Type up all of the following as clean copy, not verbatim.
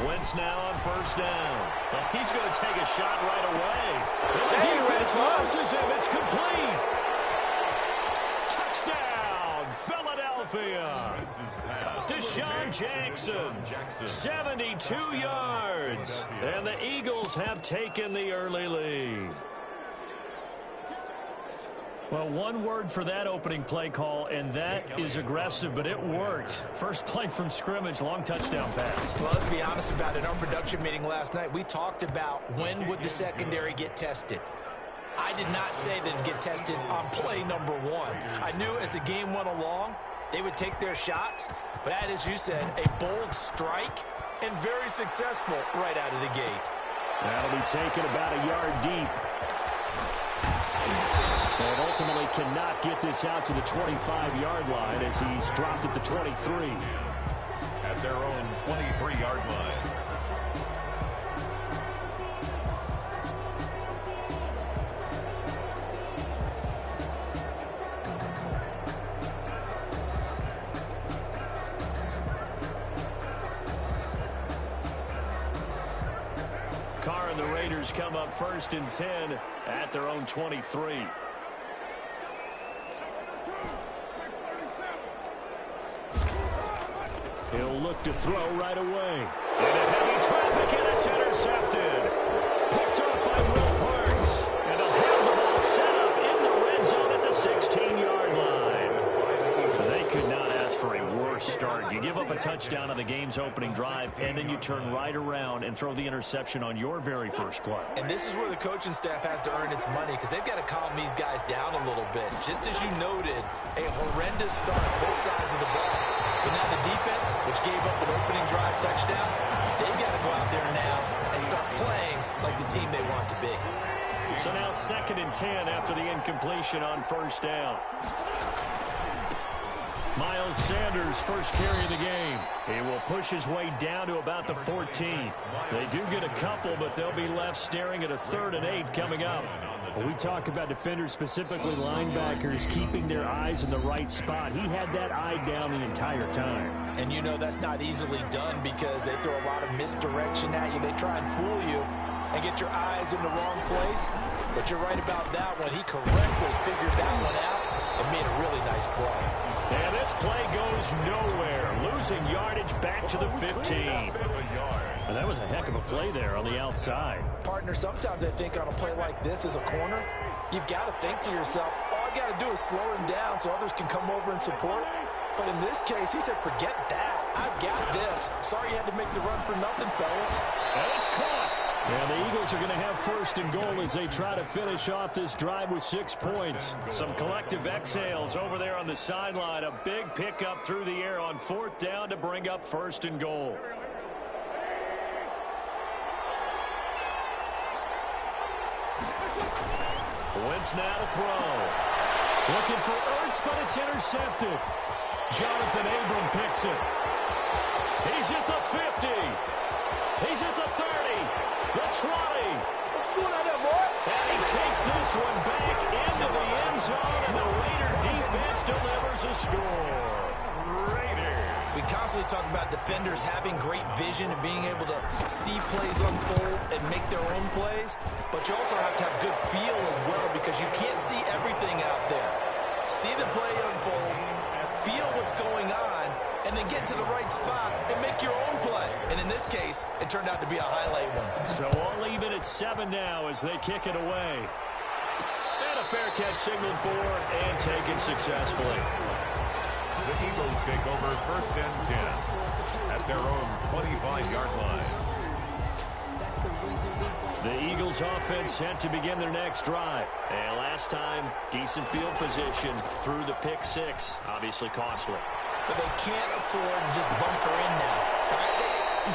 Wentz now on first down. Well, he's going to take a shot right away. The defense loses him. It's complete. Touchdown, Philadelphia. Deshaun Jackson, 72 yards. And the Eagles have taken the early lead. Well, one word for that opening play call, and that is aggressive, but it worked. First play from scrimmage, long touchdown pass. Well, let's be honest about it. In our production meeting last night, we talked about when would the secondary get tested. I did not say that it'd get tested on play number one. I knew as the game went along, they would take their shots, but that, as you said, a bold strike and very successful right out of the gate. That'll be taken about a yard deep. And ultimately cannot get this out to the 25-yard line as he's dropped at the 23. At their own 23-yard line. Carr and the Raiders come up first and 10 at their own 23. He'll look to throw right away. Into heavy traffic, and it's intercepted. Picked up by Will Parks. And he'll have the ball set up in the red zone at the 16-yard line. They could not ask for a worse start. You give up a touchdown on the game's opening drive, and then you turn right around and throw the interception on your very first play. And this is where the coaching staff has to earn its money because they've got to calm these guys down a little bit. Just as you noted, a horrendous start both sides of the ball. But now the defense, which gave up an opening drive touchdown, they've got to go out there now and start playing like the team they want to be. So now 2nd and 10 after the incompletion on first down. Miles Sanders, first carry of the game. He will push his way down to about the 14. They do get a couple, but they'll be left staring at a 3rd and 8 coming up. We talk about defenders, specifically linebackers, keeping their eyes in the right spot. He had that eye down the entire time. And you know that's not easily done because they throw a lot of misdirection at you. They try and fool you and get your eyes in the wrong place. But you're right about that one. He correctly figured that one out and made a really nice play. And this play goes nowhere. Losing yardage back to the 15. And that was a heck of a play there on the outside. Partner, sometimes I think on a play like this as a corner, you've got to think to yourself, all I got to do is slow him down so others can come over and support. But in this case, he said, forget that. I've got this. Sorry you had to make the run for nothing, fellas. And it's caught. And the Eagles are going to have 1st and goal as they try to finish off this drive with 6 points. Some collective exhales over there on the sideline. A big pickup through the air on 4th down to bring up 1st and goal. Wentz now to throw. Looking for Ertz, but it's intercepted. Jonathan Abram picks it. He's at the 50. He's at the 30. The 20. What's going on there, boy? And he takes this one back into the end zone, and the Raider defense delivers a score. We constantly talk about defenders having great vision and being able to see plays unfold and make their own plays, but you also have to have good feel as well because you can't see everything out there. See the play unfold, feel what's going on, and then get to the right spot and make your own play. And in this case, it turned out to be a highlight one. So all even at 7 now as they kick it away. And a fair catch signaled for and taken successfully. The Eagles take over 1st and 10 at their own 25-yard line. The Eagles offense set to begin their next drive. And last time, decent field position through the pick 6. Obviously costly. But they can't afford to just bunker in now. Right?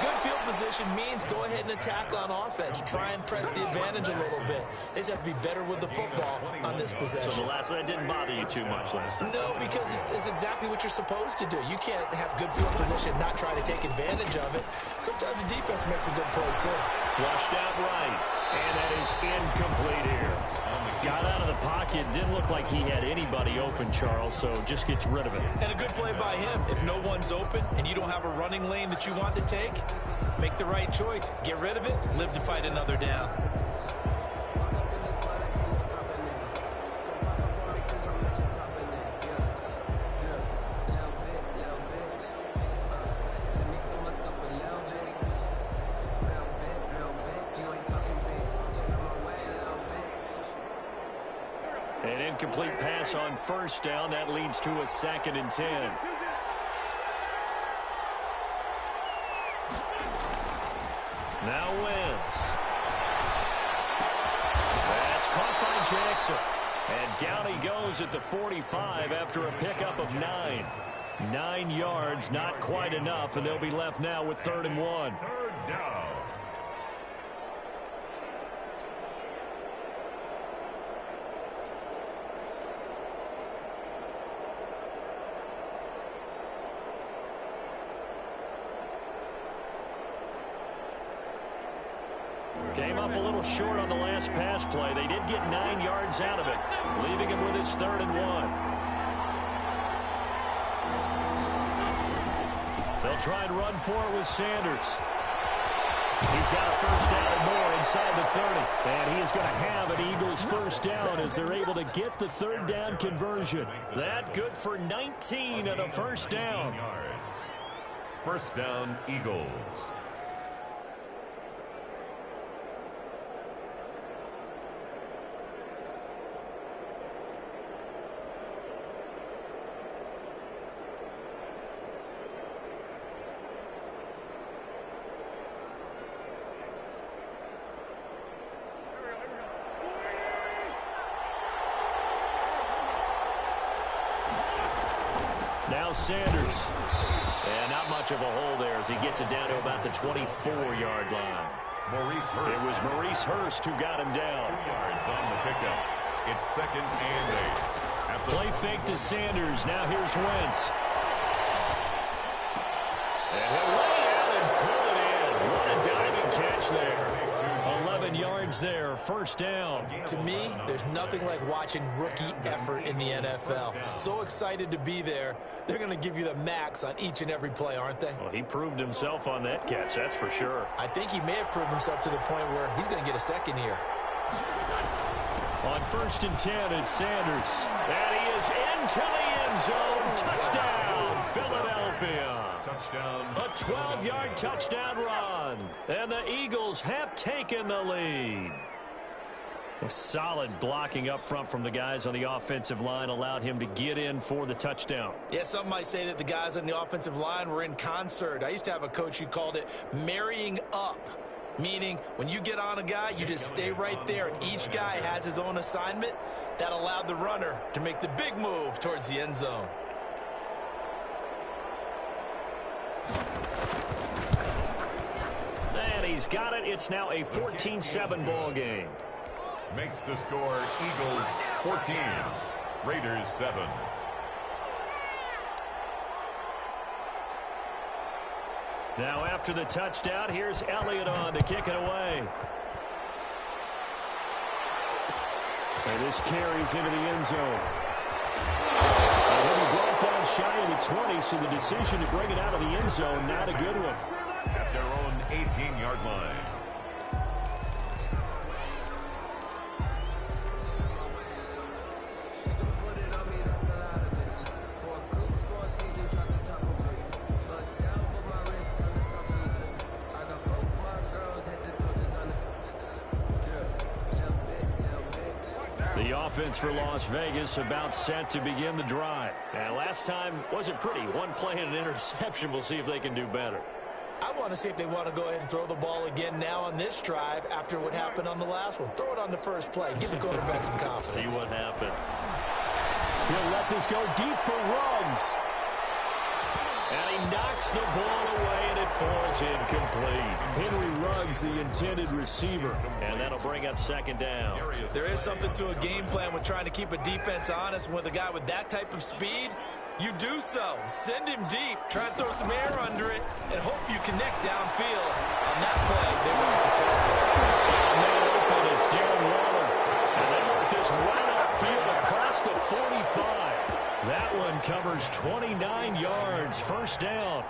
Good field position means go ahead and attack on offense. Try and press the advantage a little bit. They just have to be better with the football on this possession. So the last one didn't bother you too much last time? No, because it's exactly what you're supposed to do. You can't have good field position and not try to take advantage of it. Sometimes the defense makes a good play, too. Flushed out right. And that is incomplete here. Got out of the pocket. Didn't look like he had anybody open, Charles, so just gets rid of it. And a good play by him. If no one's open and you don't have a running lane that you want to take, make the right choice. Get rid of it. Live to fight another down. An incomplete pass on first down. That leads to a 2nd and 10. Now Wentz. That's caught by Jackson. And down he goes at the 45 after a pickup of 9. 9 yards, not quite enough, and they'll be left now with 3rd and 1. 3rd down. Came up a little short on the last pass play. They did get 9 yards out of it, leaving him with his 3rd and 1. They'll try and run for it with Sanders. He's got a 1st down and more inside the 30. And he is going to have an Eagles 1st down as they're able to get the 3rd down conversion. That good for 19 and a 1st down. 1st down, Eagles. Now Sanders. And not much of a hole there as he gets it down to about the 24-yard line. Maurice Hurst. It was Maurice Hurst who got him down. 2 yards on the pickup. It's 2nd and 8. Play fake to Sanders. Now here's Wentz. And he'll lay out and pull it in. What a diving catch there. 11 yards there. 1st down. To me, there's nothing like watching rookie effort in the NFL. So excited to be there. They're going to give you the max on each and every play, aren't they? Well, he proved himself on that catch, that's for sure. I think he may have proved himself to the point where he's going to get a 2nd here. On 1st and 10, it's Sanders. And he is into the end zone. Touchdown, Philadelphia. Touchdown. A 12-yard touchdown run. And the Eagles have taken the lead. A solid blocking up front from the guys on the offensive line allowed him to get in for the touchdown. Yeah, some might say that the guys on the offensive line were in concert. I used to have a coach who called it marrying up, meaning when you get on a guy, you just stay right there, and each guy has his own assignment. That allowed the runner to make the big move towards the end zone. And he's got it. It's now a 14-7 ball game. Makes the score Eagles 14, Raiders 7. Now after the touchdown, here's Elliott on to kick it away. And this carries into the end zone. And he'll be brought down shy of the 20, so the decision to bring it out of the end zone, not a good one. At their own 18-yard line. The offense for Las Vegas about set to begin the drive. And last time wasn't pretty. One play and an interception. We'll see if they can do better. I want to see if they want to go ahead and throw the ball again now on this drive after what happened on the last one. Throw it on the first play. Give the quarterback some confidence. See what happens. He'll let this go deep for Ruggs. And he knocks the ball away, and it falls incomplete. Henry Ruggs, the intended receiver. And that'll bring up 2nd down. There is something to a game plan with trying to keep a defense honest. With a guy with that type of speed, you do so. Send him deep. Try and throw some air under it, and hope you connect downfield. On that play, they weren't successful. Man open, it's Darren Waller. And they want this That one covers 29 yards. First down.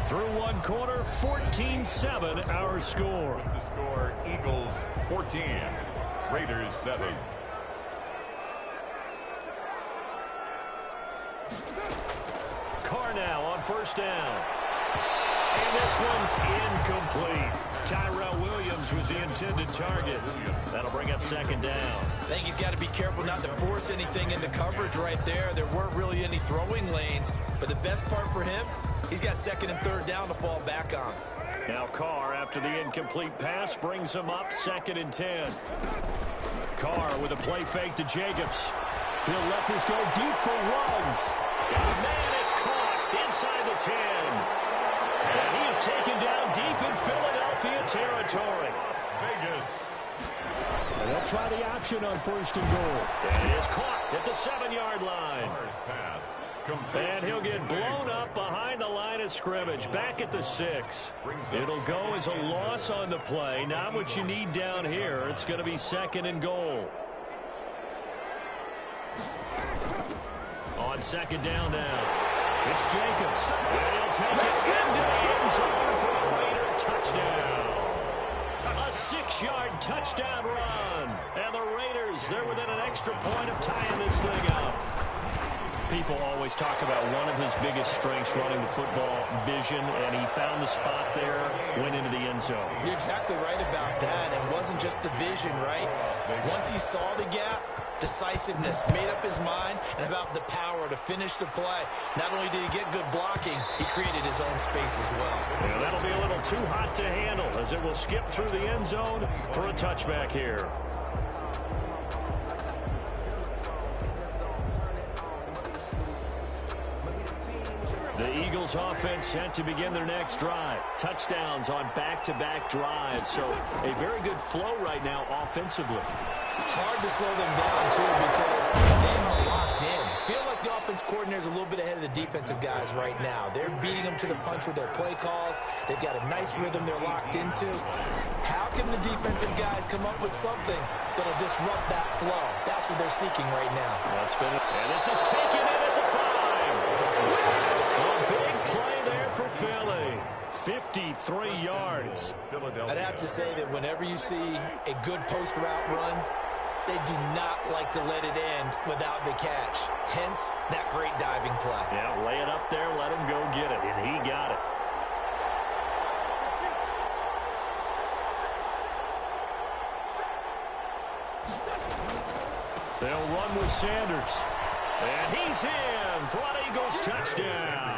Through one quarter, 14-7 our score. The score, Eagles 14, Raiders 7. Carr now on first down. And this one's incomplete. Tyrell Williams was the intended target. That'll bring up second down. I think he's got to be careful not to force anything into coverage right there. There weren't really any throwing lanes, but the best part for him, he's got second and third down to fall back on. Now Carr, after the incomplete pass, brings him up second and 10. Carr with a play fake to Jacobs. He'll let this go deep for Ruggs. And man, it's caught inside the 10. And he is taken down deep in Philadelphia territory. Las Vegas. And they'll try the option on first and goal. And it is caught at the 7-yard line. Pass. And he'll get blown up behind the line of scrimmage, back at the 6. It'll go as a loss on the play. Not what you need down here. It's going to be second and goal. On second down now. It's Jacobs. And he'll take it into the end zone for a Raider touchdown. A 6-yard touchdown run. And the Raiders, they're within an extra point of tying this thing up. People always talk about one of his biggest strengths running the football, vision, and he found the spot there, went into the end zone. You're exactly right about that. It wasn't just the vision, right? Once he saw the gap, decisiveness, made up his mind, and about the power to finish the play. Not only did he get good blocking, he created his own space as well. Yeah, that'll be a little too hot to handle as it will skip through the end zone for a touchback here. The Eagles offense set to begin their next drive. Touchdowns on back-to-back drives. So a very good flow right now offensively. Hard to slow them down, too, because they are locked in. Feel like the offense coordinator's a little bit ahead of the defensive guys right now. They're beating them to the punch with their play calls. They've got a nice rhythm they're locked into. How can the defensive guys come up with something that'll disrupt that flow? That's what they're seeking right now. And this is taken in at the 5. A big play there for Philly. 53 yards. I'd have to say that whenever you see a good post route run, they do not like to let it end without the catch. Hence, that great diving play. Yeah, lay it up there, let him go get it, and he got it. They'll run with Sanders. And he's in for an Eagles touchdown.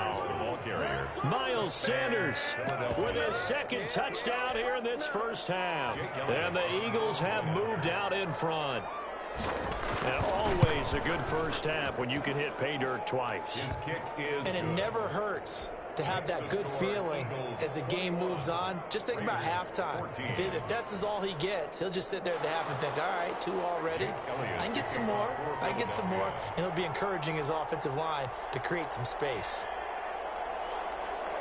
Miles Sanders with his second touchdown here in this first half. And the Eagles have moved out in front. And always a good first half when you can hit pay dirt twice. And it never hurts to have that good feeling as the game moves on. Just think about halftime. If that's all he gets, he'll just sit there at the half and think, all right, 2 already. I can get some more. I can get some more. And he'll be encouraging his offensive line to create some space.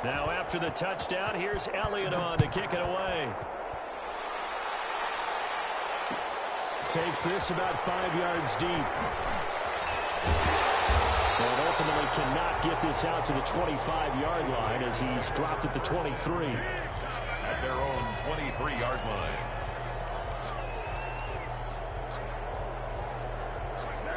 Now after the touchdown, here's Elliott on to kick it away. Takes this about 5 yards deep. And ultimately cannot get this out to the 25-yard line as he's dropped at the 23. At their own 23-yard line.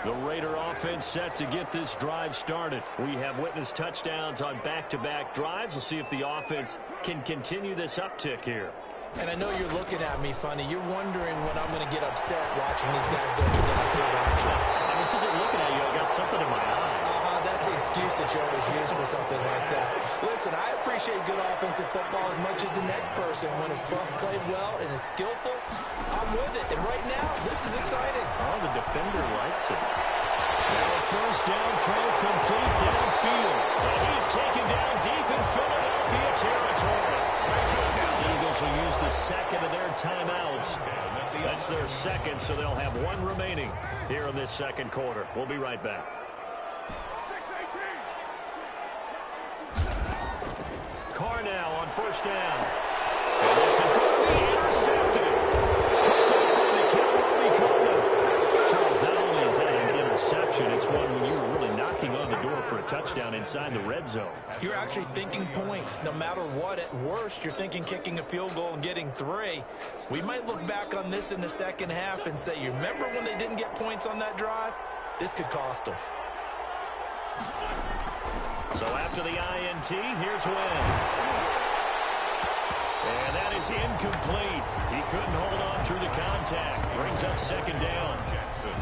The Raider offense set to get this drive started. We have witnessed touchdowns on back-to-back drives. We'll see if the offense can continue this uptick here. And I know you're looking at me funny. You're wondering when I'm going to get upset watching these guys go downfield, aren't you? I wasn't looking at you. I got something in my eye. That's the excuse that you always use for something like that. Listen, I appreciate good offensive football as much as the next person. When it's played well and is skillful, I'm with it. And right now, this is exciting. Oh, the defender likes it. Now a first down throw complete downfield. And he's taken down deep in Philadelphia territory. The Eagles will use the second of their timeouts. That's their second, so they'll have 1 remaining here in this second quarter. We'll be right back. Carr now on first down. And this is going to be intercepted. Picked up on the Charles, not only is that an interception, it's one when you were really knocking on the door for a touchdown inside the red zone. You're actually thinking points. No matter what, at worst, you're thinking kicking a field goal and getting 3. We might look back on this in the second half and say, you remember when they didn't get points on that drive? This could cost them. So after the INT, here's Wentz. And that is incomplete. He couldn't hold on through the contact. Brings up second down.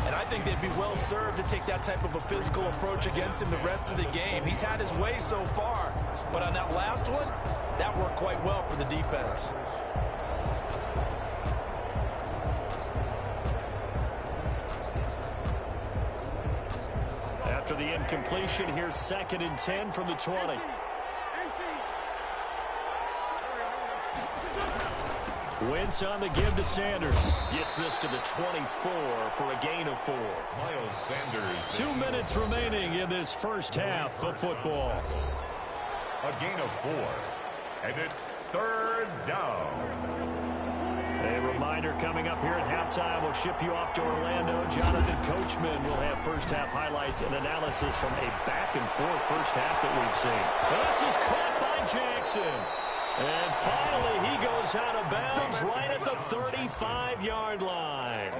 And I think they'd be well served to take that type of a physical approach against him the rest of the game. He's had his way so far. But on that last one, that worked quite well for the defense. After the incompletion, here's 2nd and 10 from the 20. Wentz on the give to Sanders. Gets this to the 24 for a gain of 4. Miles Sanders. 2 minutes remaining in this first half of football. A gain of 4. And it's 3rd down. A reminder coming up here at halftime. We'll ship you off to Orlando. Jonathan Coachman will have first half highlights and analysis from a back-and-forth first half that we've seen. This is caught by Jackson. And finally, he goes out of bounds right at the 35-yard line.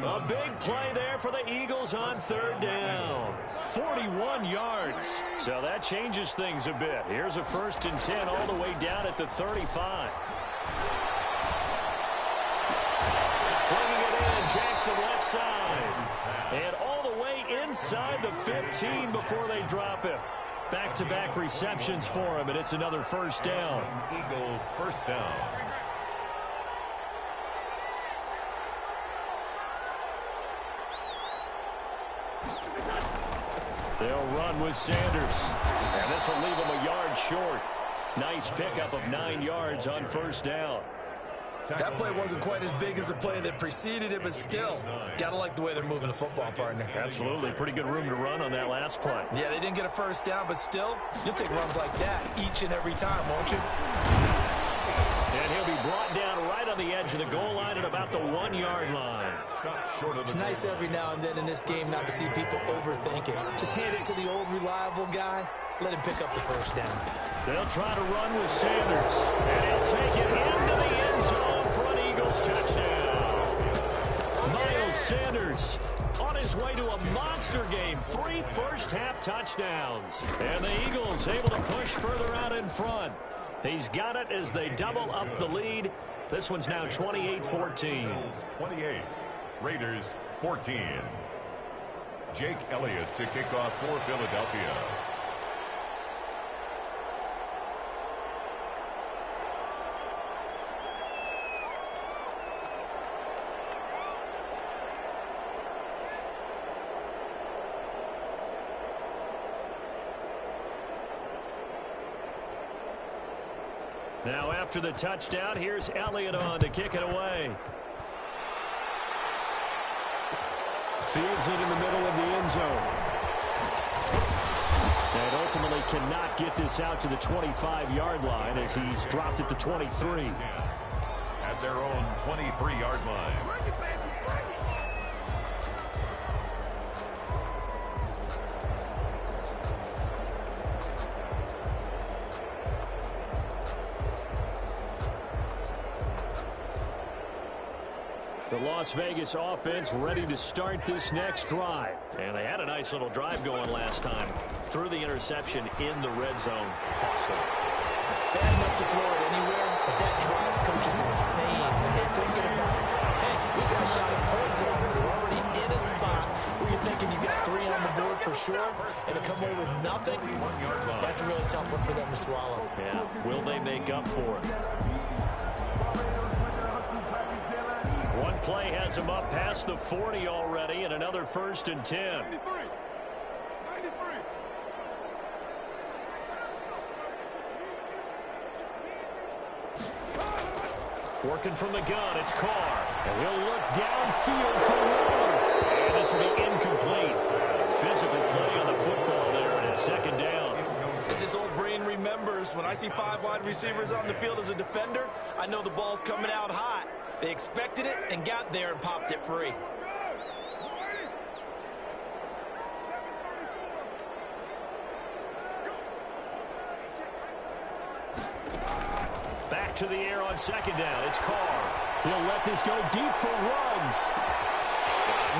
A big play there for the Eagles on 3rd down. 41 yards. So that changes things a bit. Here's a 1st and 10 all the way down at the 35. Bringing it in, Jackson left side. And all the way inside the 15 before they drop it. Back-to-back receptions for him, and it's another 1st down. Eagles 1st down. They'll run with Sanders. And this will leave him a yard short. Nice pickup of 9 yards on 1st down. That play wasn't quite as big as the play that preceded it, but still, got to like the way they're moving the football, partner. Absolutely. Pretty good room to run on that last play. Yeah, they didn't get a 1st down, but still, you'll take runs like that each and every time, won't you? And he'll be brought down right on the edge of the goal line at about the 1-yard line. It's nice every now and then in this game not to see people overthink it. Just hand it to the old reliable guy. Let him pick up the 1st down. They'll try to run with Sanders. And he'll take it into the end zone for an Eagles touchdown. Miles Sanders on his way to a monster game. 3 first-half touchdowns. And the Eagles able to push further out in front. He's got it as they double up the lead. This one's now 28-14. 28. Raiders 14. Jake Elliott to kick off for Philadelphia. Now after the touchdown, here's Elliott on to kick it away. Fields it in the middle of the end zone. And ultimately cannot get this out to the 25-yard line as he's dropped at the 23. At their own 23-yard line. The Las Vegas offense ready to start this next drive. And they had a nice little drive going last time. Threw the interception in the red zone. Costly. Bad enough to throw it anywhere, but that drives coaches insane when they're thinking about, hey, we got a shot at points already. We're already in a spot where you're thinking you got 3 on the board for sure, and to come away with nothing, that's a really tough one for them to swallow. Yeah, will they make up for it? One play has him up past the 40 already, and another 1st and 10. Working from the gun, it's Carr. And he'll look downfield for Waller. And this will be incomplete. Physical play on the football there, and it's 2nd down. This As his old brain remembers, when I see 5 wide receivers on the field as a defender, I know the ball's coming out hot. They expected it and got there and popped it free. Back to the air on second down. It's Carr. He'll let this go deep for Ruggs.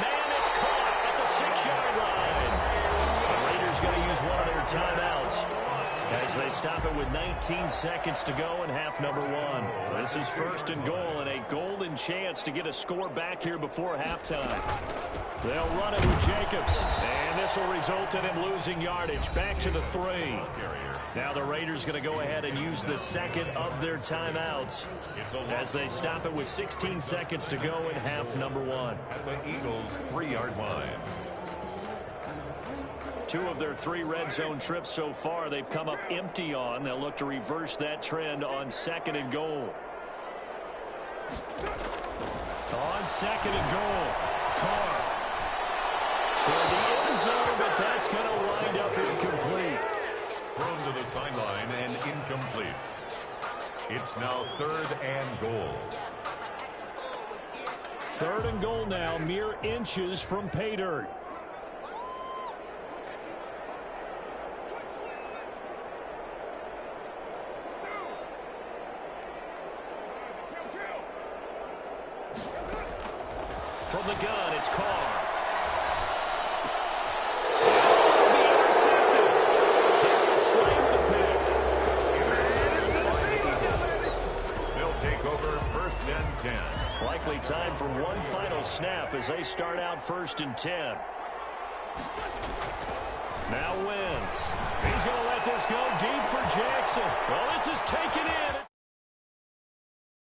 Man, it's caught at the 6-yard line. The Raiders going to use one of their timeouts as they stop it with 19 seconds to go in half number 1. This is 1st and goal and a golden chance to get a score back here before halftime. They'll run it with Jacobs, and this will result in him losing yardage. Back to the 3. Now the Raiders going to go ahead and use the second of their timeouts as they stop it with 16 seconds to go in half number 1. At the Eagles' 3-yard line. 2 of their 3 red zone trips so far they've come up empty on. They'll look to reverse that trend on 2nd and goal. On 2nd and goal, Carr toward the end zone, but that's going to wind up incomplete. Thrown to the sideline and incomplete. It's now 3rd and goal. 3rd and goal now, mere inches from pay dirt. From the gun, it's Carr. Oh, be intercepted. They'll slam the pick. They'll take over 1st and 10. Likely time for one final snap as they start out 1st and 10. Now Wentz. He's going to let this go deep for Jackson. Well,